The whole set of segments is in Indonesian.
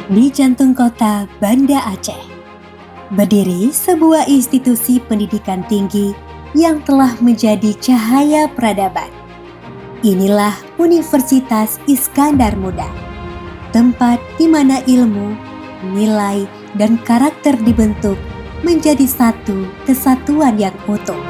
Di jantung kota Banda Aceh, berdiri sebuah institusi pendidikan tinggi yang telah menjadi cahaya peradaban. Inilah Universitas Iskandar Muda, tempat di mana ilmu, nilai, dan karakter dibentuk menjadi satu kesatuan yang utuh.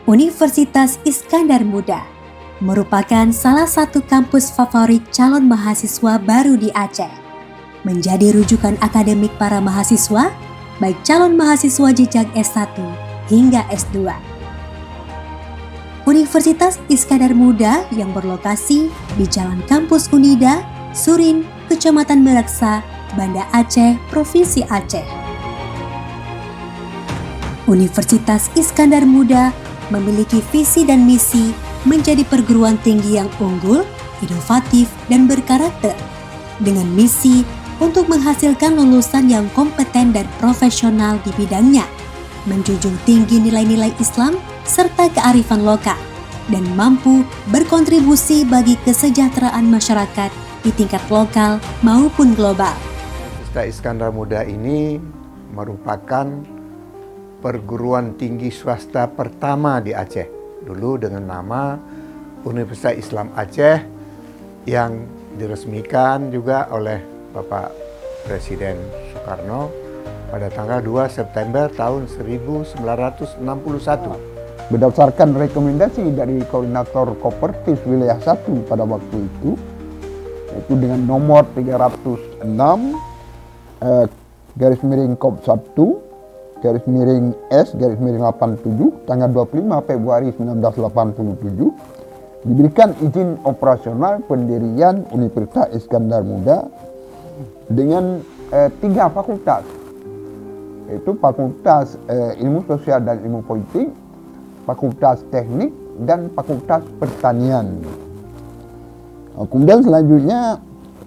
Universitas Iskandar Muda merupakan salah satu kampus favorit calon mahasiswa baru di Aceh, menjadi rujukan akademik para mahasiswa, baik calon mahasiswa jenjang S1 hingga S2. Universitas Iskandar Muda yang berlokasi di Jalan Kampus Unida, Surin, Kecamatan Meraksa, Banda Aceh, Provinsi Aceh. Universitas Iskandar Muda memiliki visi dan misi menjadi perguruan tinggi yang unggul, inovatif, dan berkarakter, dengan misi untuk menghasilkan lulusan yang kompeten dan profesional di bidangnya, menjunjung tinggi nilai-nilai Islam serta kearifan lokal, dan mampu berkontribusi bagi kesejahteraan masyarakat di tingkat lokal maupun global. Universitas Iskandar Muda ini merupakan perguruan tinggi swasta pertama di Aceh, dulu dengan nama Universitas Islam Aceh, yang diresmikan juga oleh Bapak Presiden Soekarno pada tanggal 2 September tahun 1961. Berdasarkan rekomendasi dari Koordinator Kopertis Wilayah 1 pada waktu itu, yaitu dengan nomor 306 garis miring Kop 1 garis miring S garis miring 87 tanggal 25 Februari 1987 diberikan izin operasional pendirian Universitas Iskandar Muda dengan 3 fakultas, yaitu Fakultas Ilmu Sosial dan Ilmu Politik, Fakultas Teknik, dan Fakultas Pertanian. Kemudian selanjutnya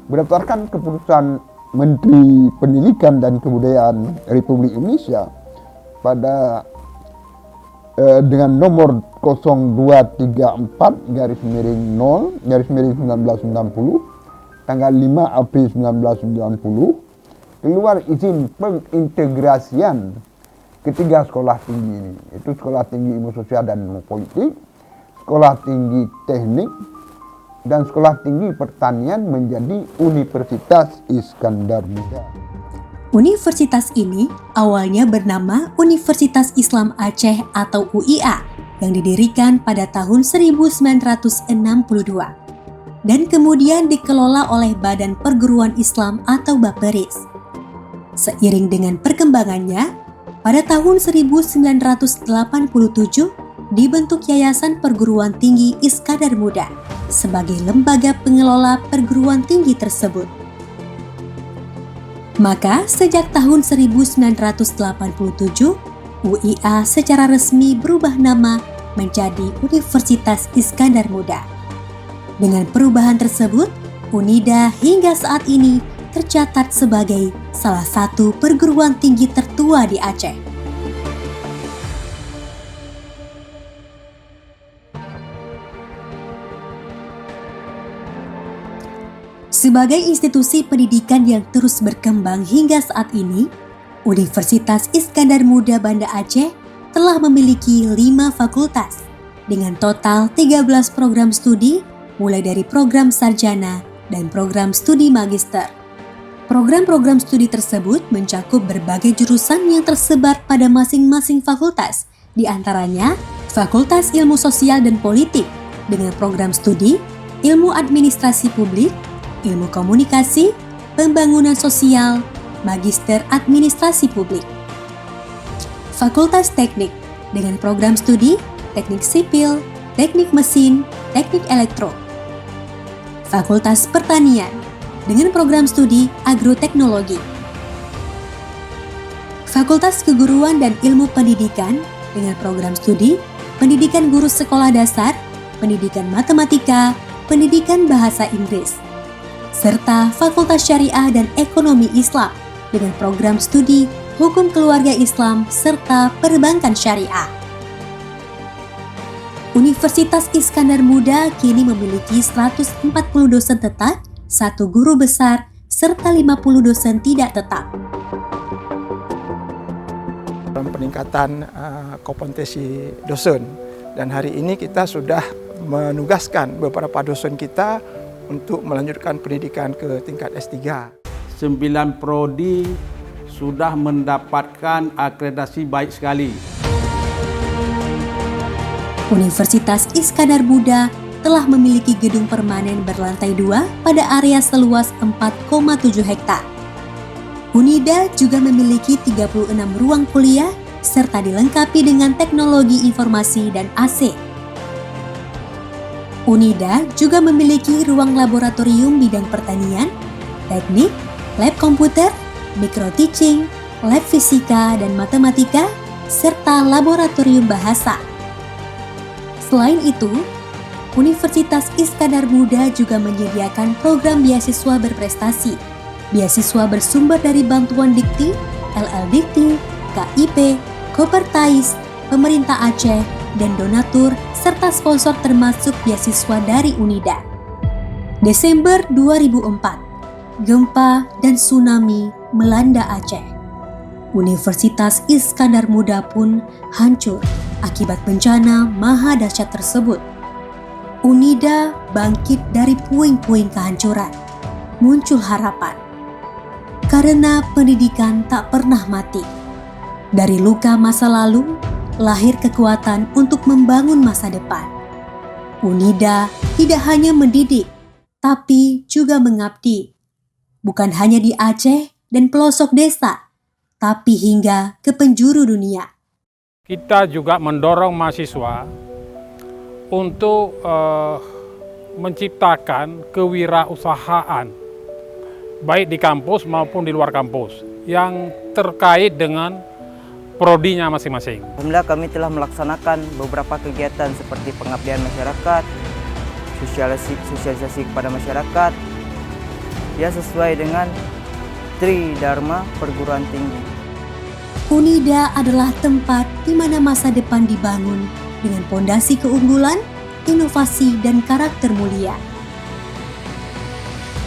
berdasarkan keputusan Menteri Pendidikan dan Kebudayaan Republik Indonesia pada dengan nomor 0234 garis miring 0 garis miring 1990 tanggal 5 April 1990 keluar izin pengintegrasian ketiga sekolah tinggi ini, yaitu Sekolah Tinggi Ilmu Sosial dan Ilmu Politik, Sekolah Tinggi Teknik, dan Sekolah Tinggi Pertanian menjadi Universitas Iskandar Muda. Universitas ini awalnya bernama Universitas Islam Aceh atau UIA yang didirikan pada tahun 1962 dan kemudian dikelola oleh Badan Perguruan Islam atau Baperis. Seiring dengan perkembangannya, pada tahun 1987 dibentuk Yayasan Perguruan Tinggi Iskandar Muda sebagai lembaga pengelola perguruan tinggi tersebut. Maka sejak tahun 1987, UIA secara resmi berubah nama menjadi Universitas Iskandar Muda. Dengan perubahan tersebut, UNIDA hingga saat ini tercatat sebagai salah satu perguruan tinggi tertua di Aceh. Sebagai institusi pendidikan yang terus berkembang hingga saat ini, Universitas Iskandar Muda Banda Aceh telah memiliki 5 fakultas dengan total 13 program studi, mulai dari program sarjana dan program studi magister. Program-program studi tersebut mencakup berbagai jurusan yang tersebar pada masing-masing fakultas, di antaranya Fakultas Ilmu Sosial dan Politik dengan program studi Ilmu Administrasi Publik, Ilmu Komunikasi, Pembangunan Sosial, Magister Administrasi Publik. Fakultas Teknik dengan program studi Teknik Sipil, Teknik Mesin, Teknik Elektro. Fakultas Pertanian dengan program studi Agroteknologi. Fakultas Keguruan dan Ilmu Pendidikan dengan program studi Pendidikan Guru Sekolah Dasar, Pendidikan Matematika, Pendidikan Bahasa Inggris, serta Fakultas Syariah dan Ekonomi Islam dengan program studi Hukum Keluarga Islam serta Perbankan Syariah. Universitas Iskandar Muda kini memiliki 140 dosen tetap, 1 guru besar, serta 50 dosen tidak tetap. Peningkatan kompetensi dosen, dan hari ini kita sudah menugaskan beberapa dosen kita untuk melanjutkan pendidikan ke tingkat S3. 9 prodi sudah mendapatkan akreditasi baik sekali. Universitas Iskandar Muda telah memiliki gedung permanen berlantai 2 pada area seluas 4,7 hektar. Unida juga memiliki 36 ruang kuliah serta dilengkapi dengan teknologi informasi dan AC. Unida juga memiliki ruang laboratorium bidang pertanian, teknik, lab komputer, micro-teaching, lab fisika dan matematika, serta laboratorium bahasa. Selain itu, Universitas Iskandar Muda juga menyediakan program beasiswa berprestasi, beasiswa bersumber dari bantuan Dikti, LL-Dikti, KIP, Kopertais, pemerintah Aceh, dan donatur, serta sponsor termasuk beasiswa dari Unida. Desember 2004, gempa dan tsunami melanda Aceh. Universitas Iskandar Muda pun hancur akibat bencana maha dahsyat tersebut. Unida bangkit dari puing-puing kehancuran. Muncul harapan. Karena pendidikan tak pernah mati. Dari luka masa lalu, lahir kekuatan untuk membangun masa depan. Unida tidak hanya mendidik, tapi juga mengabdi. Bukan hanya di Aceh dan pelosok desa, tapi hingga ke penjuru dunia. Kita juga mendorong mahasiswa untuk menciptakan kewirausahaan, baik di kampus maupun di luar kampus, yang terkait dengan prodinya masing-masing. Alhamdulillah kami telah melaksanakan beberapa kegiatan seperti pengabdian masyarakat, sosialisasi kepada masyarakat, ya sesuai dengan Tridharma Perguruan Tinggi. Unida adalah tempat di mana masa depan dibangun dengan pondasi keunggulan, inovasi, dan karakter mulia.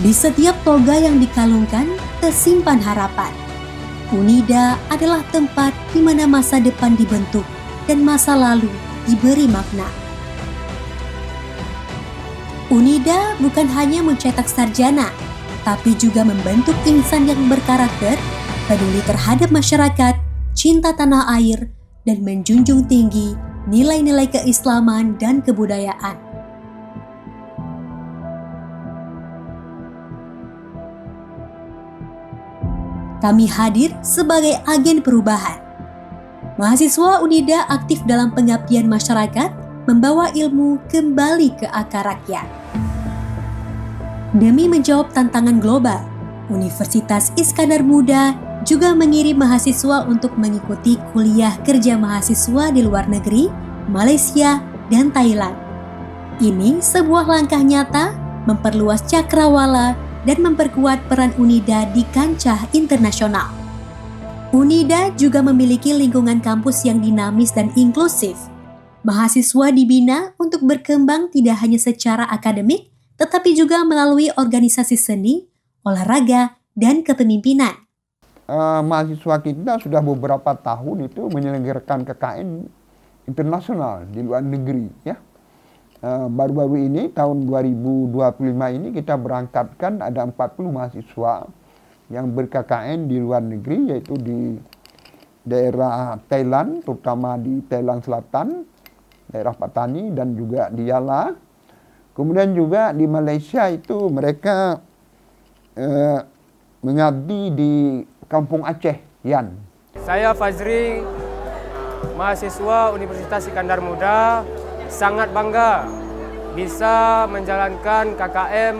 Di setiap toga yang dikalungkan, tersimpan harapan. Unida adalah tempat di mana masa depan dibentuk dan masa lalu diberi makna. Unida bukan hanya mencetak sarjana, tapi juga membentuk insan yang berkarakter, peduli terhadap masyarakat, cinta tanah air, dan menjunjung tinggi nilai-nilai keislaman dan kebudayaan. Kami hadir sebagai agen perubahan. Mahasiswa Unida aktif dalam pengabdian masyarakat, membawa ilmu kembali ke akar rakyat. Demi menjawab tantangan global, Universitas Iskandar Muda juga mengirim mahasiswa untuk mengikuti kuliah kerja mahasiswa di luar negeri, Malaysia, dan Thailand. Ini sebuah langkah nyata memperluas cakrawala dan memperkuat peran Unida di kancah internasional. Unida juga memiliki lingkungan kampus yang dinamis dan inklusif. Mahasiswa dibina untuk berkembang tidak hanya secara akademik, tetapi juga melalui organisasi seni, olahraga, dan kepemimpinan. Mahasiswa kita sudah beberapa tahun itu menyelenggarakan KKN internasional di luar negeri, ya. Baru-baru ini tahun 2025 ini kita berangkatkan ada 40 mahasiswa yang ber-KKN di luar negeri, yaitu di daerah Thailand, terutama di Thailand Selatan, daerah Patani, dan juga di Yala. Kemudian juga di Malaysia itu mereka mengabdi di Kampung Aceh, Yan. Saya Fazri, mahasiswa Universitas Iskandar Muda, sangat bangga bisa menjalankan KKM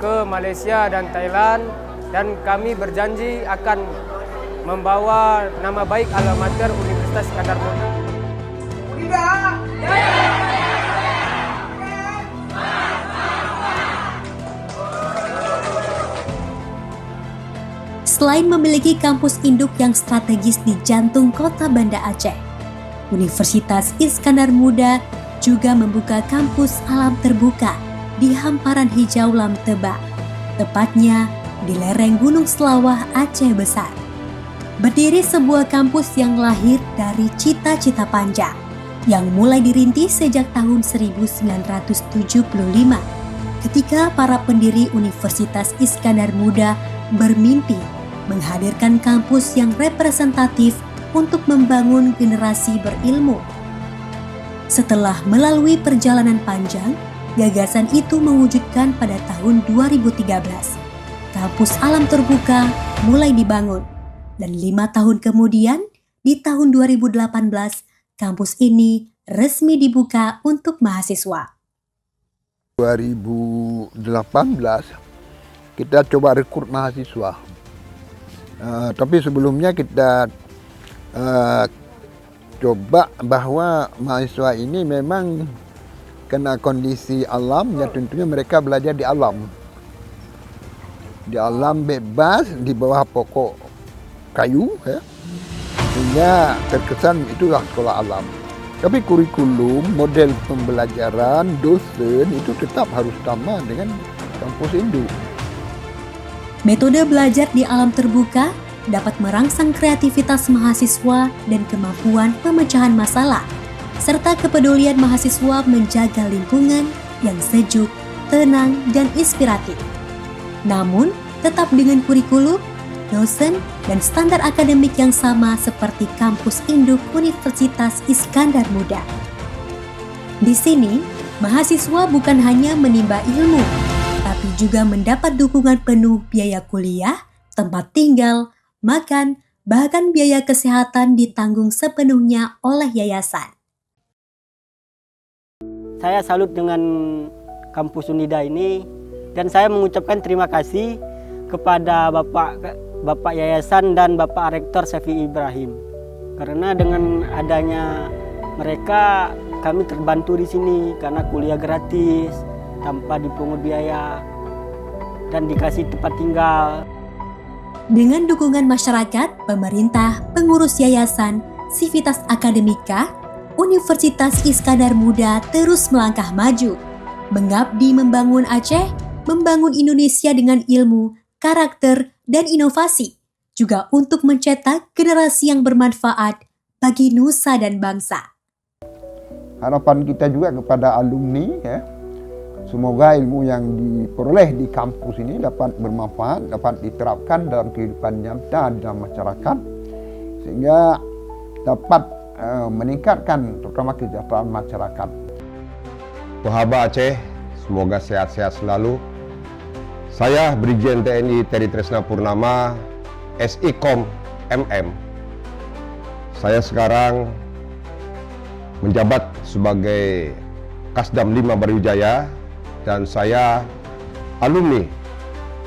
ke Malaysia dan Thailand, dan kami berjanji akan membawa nama baik alma mater Universitas Iskandar Muda. Selain memiliki kampus induk yang strategis di jantung kota Banda Aceh, Universitas Iskandar Muda juga membuka kampus alam terbuka di hamparan hijau Lam Tebak, tepatnya di lereng Gunung Selawah, Aceh Besar. Berdiri sebuah kampus yang lahir dari cita-cita panjang yang mulai dirintis sejak tahun 1975 ketika para pendiri Universitas Iskandar Muda bermimpi menghadirkan kampus yang representatif untuk membangun generasi berilmu. Setelah melalui perjalanan panjang, gagasan itu mewujudkan pada tahun 2013. Kampus alam terbuka mulai dibangun, dan 5 tahun kemudian, di tahun 2018, kampus ini resmi dibuka untuk mahasiswa. 2018 kita coba rekrut mahasiswa. Tapi sebelumnya kita coba bahwa mahasiswa ini memang kena kondisi alam, ya tentunya mereka belajar di alam. Di alam bebas, di bawah pokok kayu, ya. Sehingga terkesan itulah sekolah alam. Tapi kurikulum, model pembelajaran, dosen itu tetap harus sama dengan kampus induk. Metode belajar di alam terbuka dapat merangsang kreativitas mahasiswa dan kemampuan pemecahan masalah, serta kepedulian mahasiswa menjaga lingkungan yang sejuk, tenang, dan inspiratif. Namun, tetap dengan kurikulum, dosen, dan standar akademik yang sama seperti kampus induk Universitas Iskandar Muda. Di sini, mahasiswa bukan hanya menimba ilmu, tapi juga mendapat dukungan penuh biaya kuliah, tempat tinggal, makan, bahkan biaya kesehatan ditanggung sepenuhnya oleh yayasan. Saya salut dengan kampus Unida ini dan saya mengucapkan terima kasih kepada Bapak Yayasan dan Bapak Rektor Syafi'i Ibrahim. Karena dengan adanya mereka kami terbantu di sini karena kuliah gratis tanpa dipungut biaya dan dikasih tempat tinggal. Dengan dukungan masyarakat, pemerintah, pengurus yayasan, Sivitas Akademika, Universitas Iskandar Muda terus melangkah maju, mengabdi membangun Aceh, membangun Indonesia dengan ilmu, karakter, dan inovasi, juga untuk mencetak generasi yang bermanfaat bagi nusa dan bangsa. Harapan kita juga kepada alumni, ya, semoga ilmu yang diperoleh di kampus ini dapat bermanfaat, dapat diterapkan dalam kehidupan nyata dalam masyarakat, sehingga dapat meningkatkan terutama kesejahteraan masyarakat. Wahaba Aceh, semoga sehat-sehat selalu. Saya Brigjen TNI Terry Tresna Purnama, SIKOM MM. Saya sekarang menjabat sebagai Kasdam 5 Barujaya dan saya alumni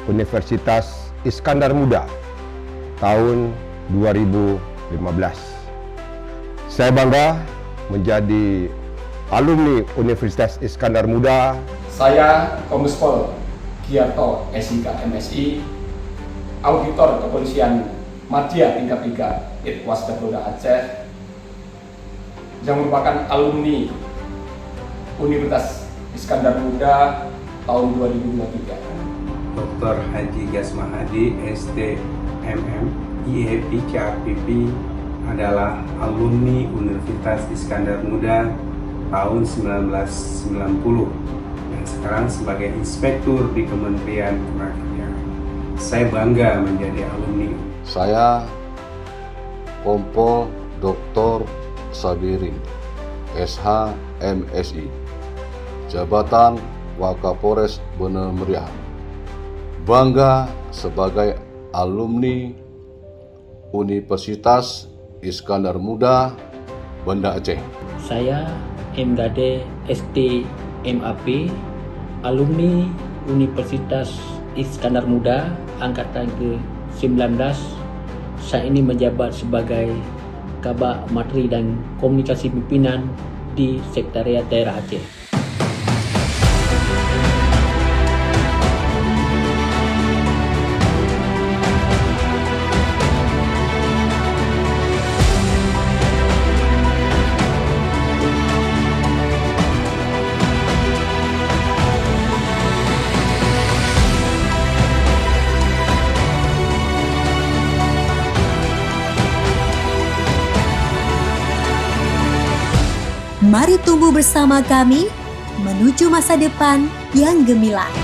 Universitas Iskandar Muda tahun 2015. Saya bangga menjadi alumni Universitas Iskandar Muda. Saya Kombespol Giarto SIK MSI, Auditor Kepolisian Madya tingkat 3 Itwasda Polda Aceh, yang merupakan alumni Universitas Iskandar Muda tahun 2023. Dr. Haji Gasmahadi ST MM IEP CAPP adalah alumni Universitas Iskandar Muda tahun 1990 dan sekarang sebagai inspektur di Kementerian Ketenagakerjaan. Saya bangga menjadi alumni. Saya Kompol Dr. Sabirin SH MSI, Jabatan Wakapolres Bone Meriah. Bangga sebagai alumni Universitas Iskandar Muda, Banda Aceh. Saya M. Gade ST MAP, alumni Universitas Iskandar Muda angkatan ke-19. Saya ini menjabat sebagai Kabak Materi dan Komunikasi Pimpinan di Sekretariat Daerah Aceh. Mari tumbuh bersama kami menuju masa depan yang gemilang.